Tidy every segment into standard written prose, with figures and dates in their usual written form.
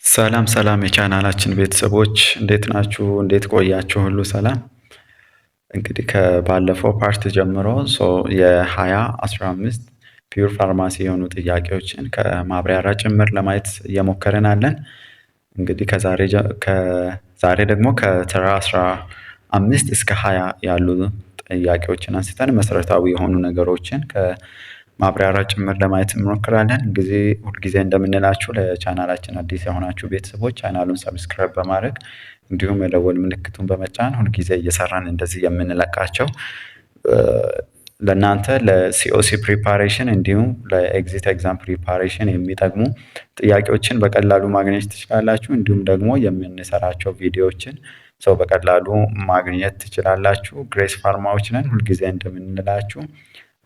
ሰላም ሰላም የቻናላችን ቤተሰቦች እንዴት ናችሁ? እንዴት ቆያችሁ? ሁሉ ሰላም። እንግዲህ ከባለፈው ፓርት ጀምሮ የ2015 ፒውር ፋርማሲ የሆኑ ጥያቄዎችን ከማብራሪያ ጭምር ለማየት እየሞከርን አለን። እንግዲህ ከዛሬ ደግሞ ከተራ 15 እስከ 20 ያሉ ጥያቄዎችን አንስተን መሰረታዊ የሆኑ ነገሮችን ማብራሪያ ጭምር ለማየት እንሞክራለን። ሁልጊዜ እንደምንላችሁ ለቻናላችን አዲስ የሆናችሁ ቤተሰቦች ቻናሉን ሰብስክራይብ በማድረግ እንዲሁም የደወል ምልክቱን በመጫን ሁልጊዜ እየሰራን እንደዚህ የምንለቃቸው ለእናንተ ለሲኦሲ ፕሪፓሬሽን እንዲሁም ለኤግዚት ኤግዛም ፕሪፓሬሽን የሚጠቅሙ ጥያቄዎችን በቀላሉ ማግኘት ትችላላችሁ። እንዲሁም ደግሞ የምንሰራቸው ቪዲዮዎችን ሰው በቀላሉ ማግኘት ትችላላችሁ። ግሬስ ፋርማዎች ነን። ሁልጊዜ እንደምንላችሁ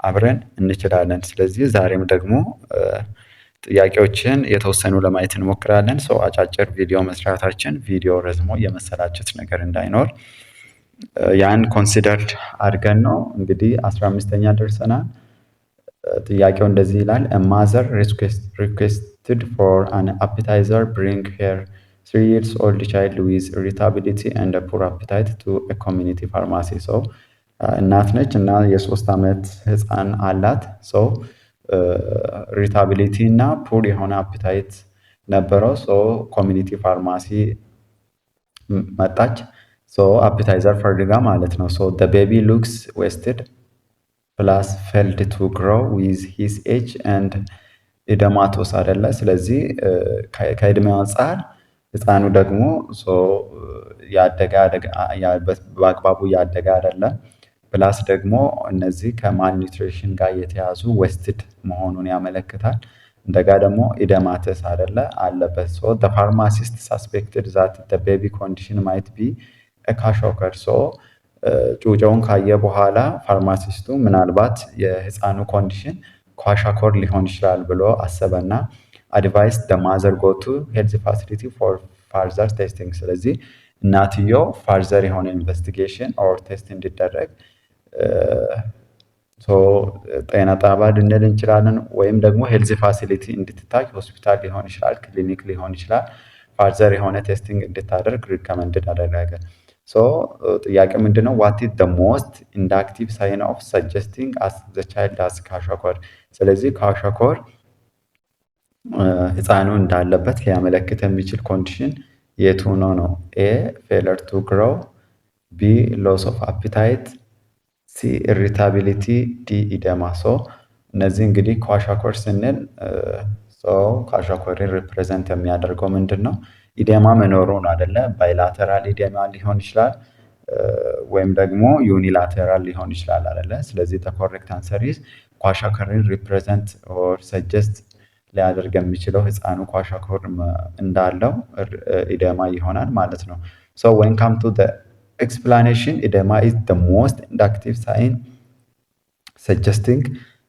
አብረን እንችላለን። ስለዚህ ዛሬም ደግሞ ጥያቄዎችን የተወሰኑ ለማየት እንሞክራለን። ሰው አጫጭር ቪዲዮ መስራታችን ቪዲዮ ረዝሞ የመሰላቸት ነገር እንዳይኖር ያን ኮንሲደርድ አድርገን ነው። እንግዲህ 15ኛ ደርሰናል። ጥያቄው እንደዚህ ይላል። ማዘር requested for an appetizer bring her 3 years old child with irritability and a poor appetite to a community pharmacy. So እናት ነች እና የ3 ዓመት ህፃን አላት። ኢሪታቢሊቲ እና ፑር የሆነ አፒታይት ነበረው። ኮሚኒቲ ፋርማሲ መጣች። አፒታይዘር ፈልጋ ማለት ነው። the baby looks wasted plus failed to grow with his age and ኢደማቶስ አይደለ። ስለዚህ ከእድሜው አንጻር ህፃኑ ደግሞ በአግባቡ ያደገ አይደለም። ፕላስ ደግሞ እነዚህ ከማልኒትሪሽን ጋር የተያዙ ዌስትድ መሆኑን ያመለክታል። እንደጋ ደግሞ ኢደማተስ አይደለ አለበት። the pharmacist suspected that the baby condition might be a kwashiorkor. ጩጬውን ካየ በኋላ ፋርማሲስቱ ምናልባት የህፃኑ ኮንዲሽን ኳሻኮር ሊሆን ይችላል ብሎ አሰበና አድቫይስ the mother go to health facility for further testing. ስለዚህ እናትየው ፋርዘር የሆነ ኢንቨስቲጌሽን ኦር ቴስት እንዲደረግ ጤና ጣቢያ ልንል እንችላለን። ወይም ደግሞ ሄልዝ ፋሲሊቲ እንድትታይ ሆስፒታል ሊሆን ይችላል፣ ክሊኒክ ሊሆን ይችላል። ፋርዘር የሆነ ቴስቲንግ እንድታደርግ ሪከመንድድ አደረገ። ጥያቄ ምንድነው? ዋት ኢዝ ዘ ሞስት ኢንዳክቲቭ ሳይን ኦፍ ሰጀስቲንግ አስ ዘ ቻይልድ ሃዝ kwashiorkor። ስለዚህ kwashiorkor ህፃኑ እንዳለበት ሊያመለክት የሚችል ኮንዲሽን የቱ ነው? ኤ ፌለር ቱ ግሮው፣ ቢ ሎስ ኦፍ አፒታይት፣ ሲ ኢሪታቢሊቲ፣ ዲ ኢደማ። እነዚህ እንግዲህ kwashiorkor ስንል kwashiorkoርን ሪፕሬዘንት የሚያደርገው ምንድን ነው? ኢዴማ መኖሩን አይደለ? ባይላተራል ኢዴማ ሊሆን ይችላል ወይም ደግሞ ዩኒላተራል ሊሆን ይችላል አይደለ? ስለዚህ ኮሬክት አንሰር ኢዝ kwashiorkoርን ሪፕሬዘንት ኦር ሰጀስት ሊያደርግ የሚችለው ህፃኑ kwashiorkor እንዳለው ኢዴማ ይሆናል ማለት ነው። when come to the explanation, edema is the most inductive sign suggesting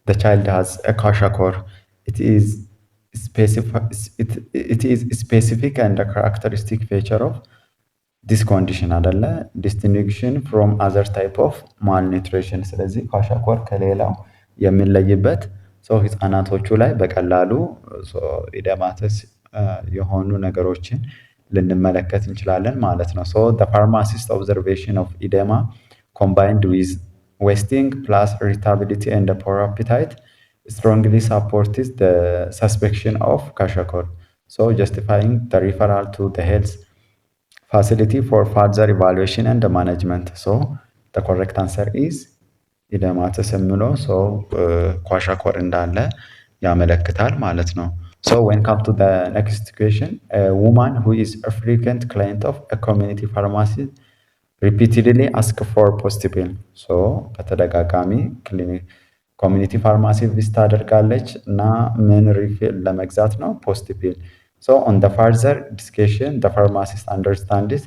the child has a kwashiorkor. It is specific and a characteristic feature of this condition አይደለ? distinction from other type of malnutrition። ስለዚህ kwashiorkor ከሌላው የሚለይበት ህፃናቶቹ ላይ በቀላሉ ኢደማተስ የሆኑ ነገሮችን ልንመለከት እንችላለን ማለት ነው። the pharmacist observation of edema combined with wasting plus irritability and poor appetite strongly supports the suspicion of kwashiorkor, justifying the referral to the health facility for further evaluation and management. the correct answer is ኢደማተስ የሚለው kwashiorkor እንዳለ ያመለክታል ማለት ነው። when come to the next question, a woman who is a frequent client of a community pharmacy repeatedly ask for postpil. በተደጋጋሚ ኮሚኒቲ ፋርማሲ ቪዚት አድርጋለች እና ምን ሪፊል ለመግዛት ነው? postpil. on the further discussion, the pharmacist understands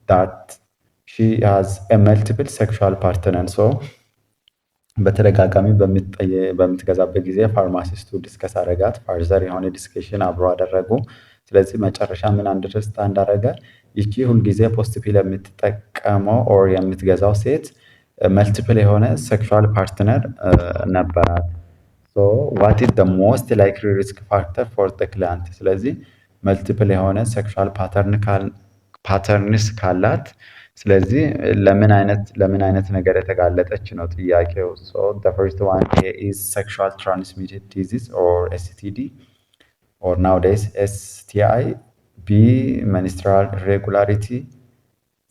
that she has a multiple sexual partner. በተደጋጋሚ በምትገዛበት ጊዜ ፋርማሲስቱ ዲስከስ አደረጋት። ፋርዘር የሆነ ዲስከሽን አብሮ አደረጉ። ስለዚህ መጨረሻ ምን አንደርስታንድ አደረገ? ይቺ ሁልጊዜ postpil የምትጠቀመው ኦር የምትገዛው ሴት መልቲፕል የሆነ ሴክሹዋል ፓርትነር ነበራት። what is the most likely risk factor for the client? ስለዚህ መልቲፕል የሆነ ሴክሹዋል ፓተርንስ ካላት ስለዚህ ለምን አይነት ነገር የተጋለጠች ነው ጥያቄው። ሶ the first one A is sexual transmitted disease or STD or nowadays STI. B menstrual irregularity.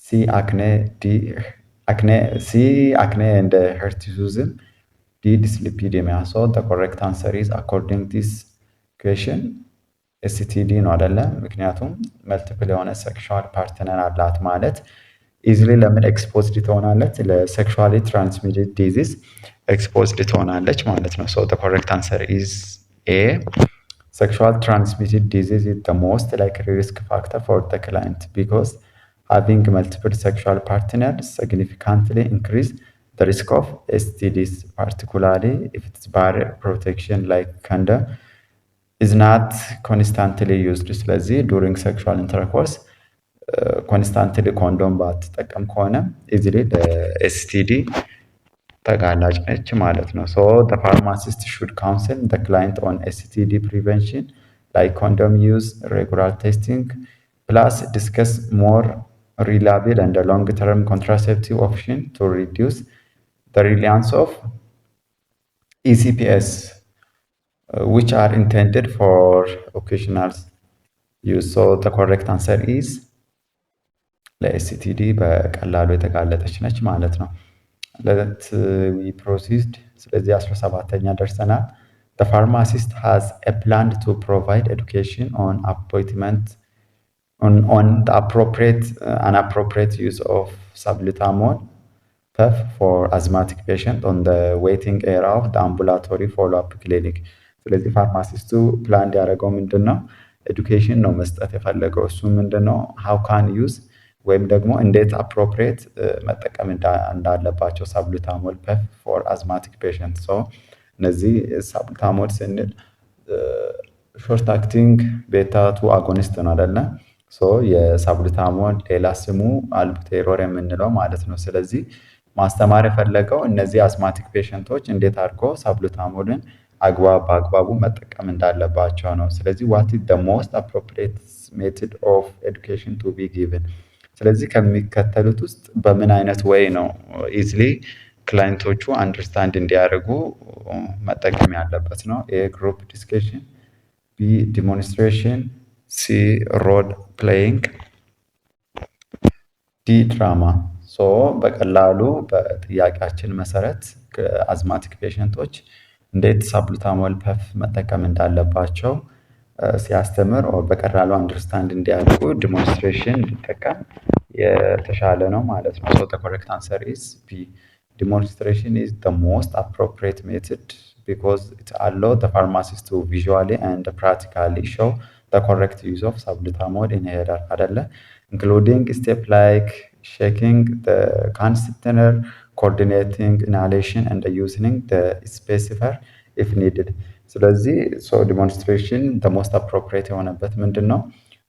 C acne. C acne and hirsutism. D dyslipidemia. So the correct answer is according to this question STD ነው አይደለ? ምክንያቱም መልቲፕል የሆነ ሴክሹዋል ፓርትነር አላት ማለት ኢዝሊ ለምን ኤክስፖዝድ ትሆናለች? ለሴክሹዋሊ ትራንስሚትድ ዲዚዝ ኤክስፖዝድ ትሆናለች ማለት ነው። ሶ the correct answer is A. Sexual transmitted disease is the most likely risk factor for the client because having multiple sexual partners significantly increase the risk of STDs, particularly if its barrier protection like condom is not constantly used. ስለዚህ during sexual intercourse ኮንስታንትሊ ኮንዶም ባትጠቀም ከሆነ ኢዚሊ ለኤስቲዲ ተጋላጭ ነች ማለት ነው። ሶ the pharmacist should counsel the client on STD prevention like condom use, regular testing, plus discuss more reliable and long-term contraceptive option to reduce the reliance of ECPS, which are intended for occasional use. So the correct answer is ለኤስቲዲ በቀላሉ የተጋለጠች ነች ማለት ነው። ለት ዊ ፕሮሲድ። ስለዚህ 17ኛ ደርሰናል። the pharmacist has a plan to provide education on the appropriate use of salbutamol PEF for asthmatic patient on the waiting area of the ambulatory follow-up clinic. ስለዚህ ፋርማሲስቱ ፕላን ያደረገው ምንድን ነው? ኤዱኬሽን ነው መስጠት የፈለገው። እሱ ምንድን ነው? how can use ወይም ደግሞ እንዴት አፕሮፕሪየት መጠቀም እንዳለባቸው ሳብሉታሞል ፔፍ ፎር አዝማቲክ ፔሸንት። ሶ እነዚህ ሳብሉታሞል ስንል ሾርት አክቲንግ ቤታ ቱ አጎኒስት ነው አይደለ? ሶ የሳብሉታሞል ሌላ ስሙ አልቡቴሮል የምንለው ማለት ነው። ስለዚህ ማስተማር የፈለገው እነዚህ አዝማቲክ ፔሸንቶች እንዴት አድርጎ ሳብሉታሞልን በአግባቡ መጠቀም እንዳለባቸው ነው። ስለዚህ what is the most appropriate method of education to be given? ስለዚህ ከሚከተሉት ውስጥ በምን አይነት ወይ ነው ኢዝሊ ክላይንቶቹ አንደርስታንድ እንዲያደርጉ መጠቀም ያለበት ነው? ኤ ግሩፕ ዲስከሽን፣ ቢ ዲሞንስትሬሽን፣ ሲ ሮል ፕሌይንግ፣ ዲ ድራማ። ሶ በቀላሉ በጥያቄያችን መሰረት አዝማቲክ ፔሸንቶች እንዴት ሳብሉታሞል ፐፍ መጠቀም እንዳለባቸው ሲያስተምር በቀላሉ አንደርስታንድ እንዲያደርጉ ዲሞንስትሬሽን እንዲጠቀም የተሻለ ነው ማለት ነው። So the correct answer is B. Demonstration is the most appropriate method because it allows the pharmacist to visually and practically show the correct use of salbutamol inhaler አይደለ? including steps like shaking the container, coordinating inhalation and using the specifier if needed. ስለዚህ ዲሞንስትሬሽን ሞስት አፕሮፕሪየት የሆነበት ምንድን ነው?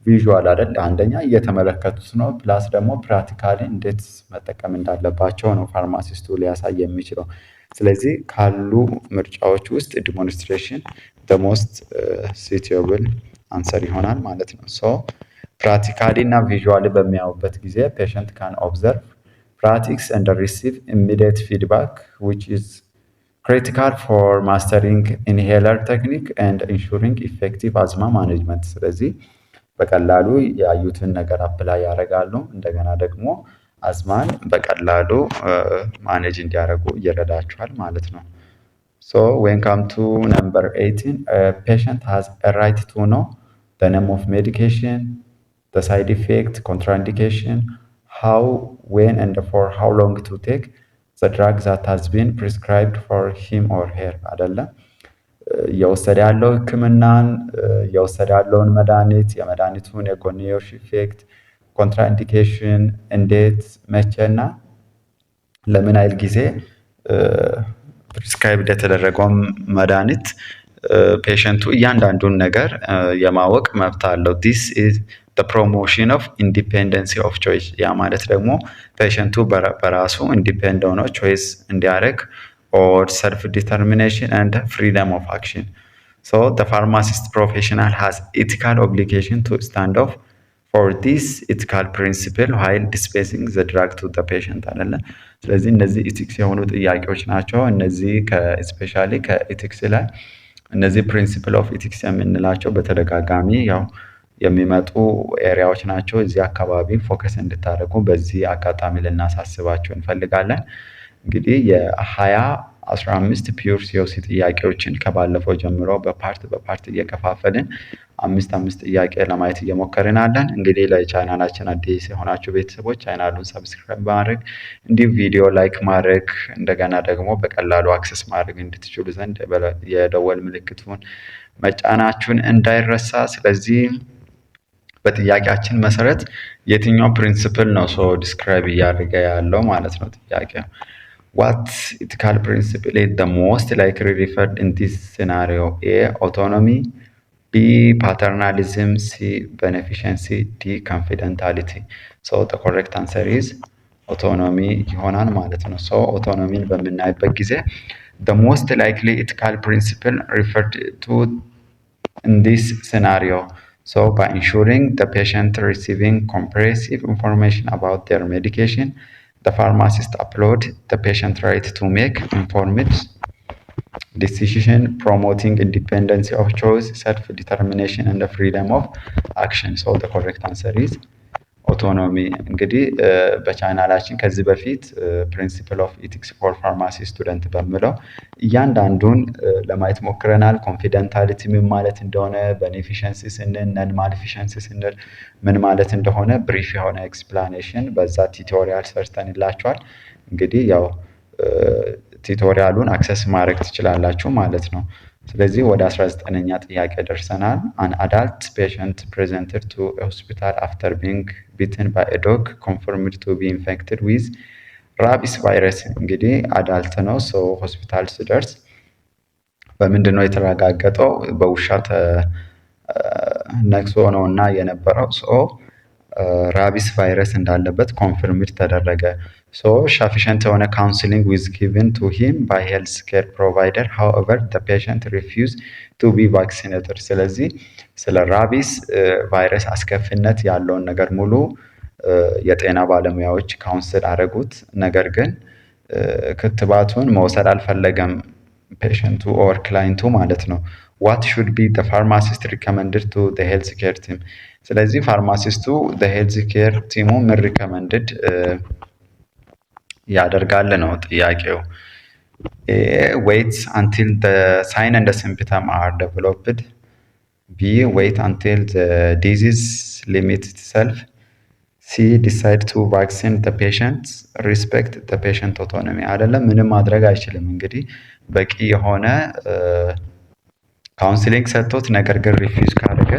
ቪዥዋል አይደል? አንደኛ እየተመለከቱት ነው፣ ፕላስ ደግሞ ፕራክቲካሊ እንዴት መጠቀም እንዳለባቸው ነው ፋርማሲስቱ ሊያሳይ የሚችለው። ስለዚህ ካሉ ምርጫዎች ውስጥ ዲሞንስትሬሽን ሞስት ሲቲብል አንሰር ይሆናል ማለት ነው። ሶ ፕራክቲካሊ እና ቪዥዋሊ በሚያዩበት ጊዜ ፔሸንት ካን ኦብዘርቭ ፕራክቲስ ኤንድ ሪሲቭ ኢሚዲየት ፊድባክ ዊች ኢዝ critical for mastering inhaler technique and ensuring effective asthma management። ስለዚህ በቀላሉ ያዩትን ነገር አፕላይ ያደርጋሉ። እንደገና ደግሞ አዝማን በቀላሉ ማኔጅ እንዲያደርጉ ይረዳቸዋል ማለት ነው። So when come to number 18, a patient has a right to know the name of medication, the side effect, contraindication, how, when and for how long to take the drug that has been prescribed for him or her አይደለ? እየወሰደ ያለው ሕክምናን እየወሰደ ያለውን መድኃኒት የመድኃኒቱን የጎንዮሽ ኢፌክት ኮንትራኢንዲኬሽን እንዴት መቼና ለምን ያህል ጊዜ ፕሪስክራይብድ የተደረገው መድኃኒት ፔሸንቱ እያንዳንዱን ነገር የማወቅ መብት አለው። ዲስ ኢዝ the promotion of independency of choice። ያ ማለት ደግሞ ፔሸንቱ በራሱ ኢንዲፔንድ ሆኖ ቾይስ እንዲያደርግ or self determination and freedom of action። So the pharmacist professional has ethical obligation to stand off for this ethical principle while dispensing the drug to the patient አይደለ። ስለዚህ እነዚህ ኢቲክስ የሆኑ ጥያቄዎች ናቸው። እነዚህ ስፔሻሊ ከኢቲክስ ላይ እነዚህ ፕሪንሲፕል ኦፍ ኢቲክስ የምንላቸው በተደጋጋሚ ያው የሚመጡ ኤሪያዎች ናቸው። እዚህ አካባቢ ፎከስ እንድታደርጉ በዚህ አጋጣሚ ልናሳስባቸው እንፈልጋለን። እንግዲህ የ2015 ፒውር ሲኦሲ ጥያቄዎችን ከባለፈው ጀምሮ በፓርት እየከፋፈልን አምስት ጥያቄ ለማየት እየሞከርን አለን። እንግዲህ ለቻናላችን አዲስ የሆናችሁ ቤተሰቦች ቻናሉን ሰብስክራይብ ማድረግ እንዲሁም ቪዲዮ ላይክ ማድረግ እንደገና ደግሞ በቀላሉ አክሰስ ማድረግ እንድትችሉ ዘንድ የደወል ምልክቱን መጫናችሁን እንዳይረሳ። ስለዚህ በጥያቄያችን መሰረት የትኛው ፕሪንሲፕል ነው ሰው ዲስክራይብ እያደረገ ያለው ማለት ነው ጥያቄው። What ethical principle is the most likely referred in this scenario? A. Autonomy, B. Paternalism, C. Beneficency, D. Confidentiality. So the correct answer is autonomy ይሆናል ማለት ነው። So autonomy በምናይበት ጊዜ the most likely ethical principle referred to in this scenario. So by ensuring the patient receiving comprehensive information about their medication, the pharmacist uphold the patient right to make informed decision, promoting independence of choice, self-determination, and the freedom of action. So the correct answer is ኦቶኖሚ። እንግዲህ በቻናላችን ከዚህ በፊት ፕሪንሲፕል ኦፍ ኢቲክስ ፎር ፋርማሲ ስቱደንት በሚለው እያንዳንዱን ለማየት ሞክረናል። ኮንፊደንታሊቲ ምን ማለት እንደሆነ፣ ቤኔፊሸንሲ ስንል፣ ነን ማሊፊሸንሲ ስንል ምን ማለት እንደሆነ ብሪፍ የሆነ ኤክስፕላኔሽን በዛ ቲቶሪያል ሰርተንላችኋል። እንግዲህ ያው ቲቶሪያሉን አክሰስ ማድረግ ትችላላችሁ ማለት ነው። ስለዚህ ወደ 19ኛ ጥያቄ ደርሰናል። አን አዳልት ፔሸንት ፕሬዘንትድ ቱ ሆስፒታል አፍተር ቢንግ ቢትን ባይ ኤ ዶግ ኮንፈርምድ ቱ ቢ ኢንፌክትድ ዊዝ ራቢስ ቫይረስ። እንግዲህ አዳልት ነው። ሰው ሆስፒታል ሲደርስ በምንድን ነው የተረጋገጠው? በውሻ ነክሶ ነው እና የነበረው ሰው ራቢስ ቫይረስ እንዳለበት ኮንፈርምድ ተደረገ። So sufficient የሆነ counseling was given to him by health care provider. However, the patient refused to be vaccinated. ስለዚህ ስለ ራቢስ ቫይረስ አስከፊነት ያለውን ነገር ሙሉ የጤና ባለሙያዎች ካውንስል አደረጉት። ነገር ግን ክትባቱን መውሰድ አልፈለገም ፔሸንቱ ኦር ክላይንቱ ማለት ነው። What should be the pharmacist recommended to the health care team? ስለዚህ ፋርማሲስቱ the health care ቲሙ ምን ሪከመንድድ ያደርጋል ነው ጥያቄው። wait until the sign and the symptom are developed. B. wait until the disease limits itself. C. decide to vaccine the patient. respect the patient autonomy. አይደለም ምንም ማድረግ አይችልም። እንግዲህ በቂ የሆነ ካውንስሊንግ ሰጥቶት ነገር ግን ሪፊውዝ ካደረገ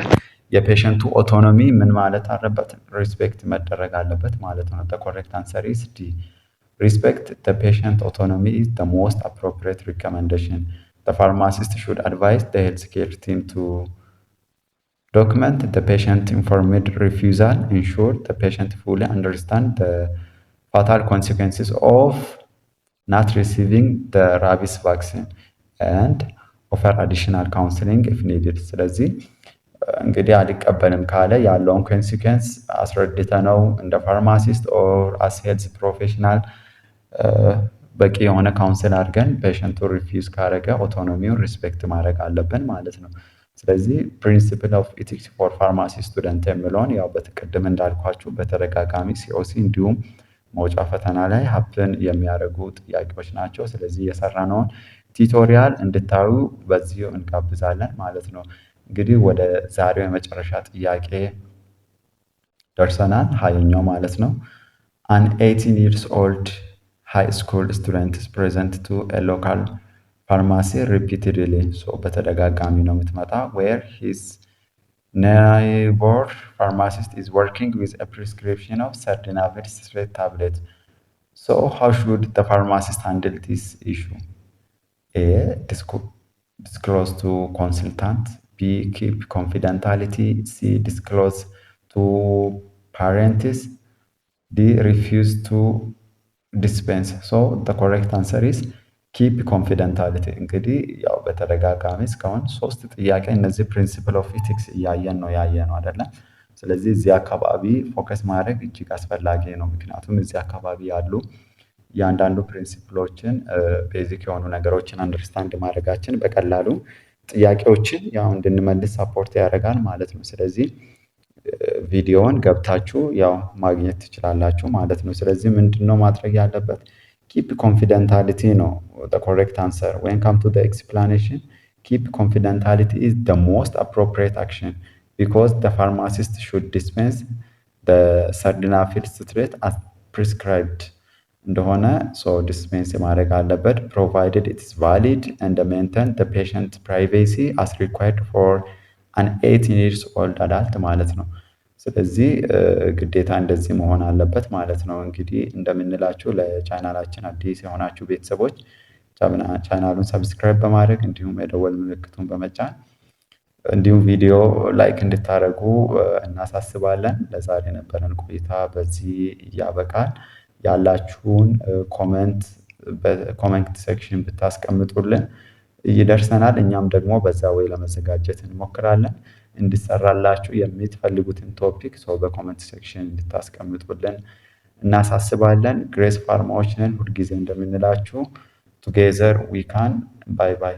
የፔሸንቱ ኦቶኖሚ ምን ማለት አለበት? ሪስፔክት መደረግ አለበት ማለት ነው። the correct answer is D. Respect the patient autonomy is the most appropriate recommendation. The pharmacist should advise the healthcare team to document the patient informed refusal, ensure the patient fully understand the fatal consequences of not receiving the rabies vaccine, and offer additional counseling if needed. ስለዚህ እንግዲህ አልቀበልም ካለ ያለውን ኮንሲኩዌንስ አስረድተነው እንደ ፋርማሲስት ኦር አስ ሄልዝ ፕሮፌሽናል በቂ የሆነ ካውንስል አድርገን ፔሸንቱ ሪፊውዝ ካደረገ ኦቶኖሚውን ሪስፔክት ማድረግ አለብን ማለት ነው። ስለዚህ ፕሪንሲፕል ኦፍ ኢቲክስ ፎር ፋርማሲ ስቱደንት የሚለውን ያው በተቀደም እንዳልኳችሁ በተደጋጋሚ ሲኦሲ እንዲሁም መውጫ ፈተና ላይ ሀፕን የሚያደርጉ ጥያቄዎች ናቸው። ስለዚህ የሰራነውን ቲቶሪያል እንድታዩ በዚሁ እንጋብዛለን ማለት ነው። እንግዲህ ወደ ዛሬው የመጨረሻ ጥያቄ ደርሰናል፣ ሀያኛው ማለት ነው። አን 18 years old high school student is present to a local pharmacy repeatedly. So በተደጋጋሚ ነው የምትመጣ where his neighbor pharmacist is working with a prescription of sildenafil straight tablet. So how should the pharmacist handle this issue? A. disclose to consultant. B. keep confidentiality. C. disclose to parents. D. refuse to dispense. So the correct answer is ኪፕ ኮንፊደንታሊቲ እንግዲህ ያው በተደጋጋሚ እስካሁን 3 ጥያቄ እነዚህ ፕሪንሲፕል ኦፍ ኢቲክስ እያየን ነው አይደለ? ስለዚህ እዚህ አካባቢ ፎከስ ማድረግ እጅግ አስፈላጊ ነው። ምክንያቱም እዚህ አካባቢ ያሉ እያንዳንዱ ፕሪንሲፕሎችን ቤዚክ የሆኑ ነገሮችን አንደርስታንድ ማድረጋችን በቀላሉ ጥያቄዎችን ያው እንድንመልስ ሳፖርት ያደርጋል ማለት ነው። ስለዚህ ቪዲዮውን ገብታችሁ ያው ማግኘት ትችላላችሁ ማለት ነው። ስለዚህ ምንድነው ማድረግ ያለበት? ኪፕ ኮንፊደንታሊቲ ነው the correct answer. When come to the explanation, keep confidentiality is the most appropriate action because the pharmacist should dispense the sildenafil citrate as prescribed እንደሆነ so dispense ማድረግ አለበት provided it is valid and maintain the patient privacy as required for an 18 years old adult ማለት ነው። ስለዚህ ግዴታ እንደዚህ መሆን አለበት ማለት ነው። እንግዲህ እንደምንላችሁ ለቻናላችን አዲስ የሆናችሁ ቤተሰቦች ቻናሉን ሰብስክራይብ በማድረግ እንዲሁም የደወል ምልክቱን በመጫን እንዲሁም ቪዲዮ ላይክ እንድታደርጉ እናሳስባለን። ለዛሬ የነበረን ቆይታ በዚህ ያበቃል። ያላችሁን ኮሜንት ሴክሽን ብታስቀምጡልን ይደርሰናል። እኛም ደግሞ በዛ ወይ ለመዘጋጀት እንሞክራለን። እንዲሰራላችሁ የምትፈልጉትን ቶፒክ በኮሜንት ሴክሽን እንድታስቀምጡልን እናሳስባለን። ግሬስ ፋርማዎች ነን። ሁልጊዜ እንደምንላችሁ ቱጌዘር ዊ ካን። ባይ ባይ።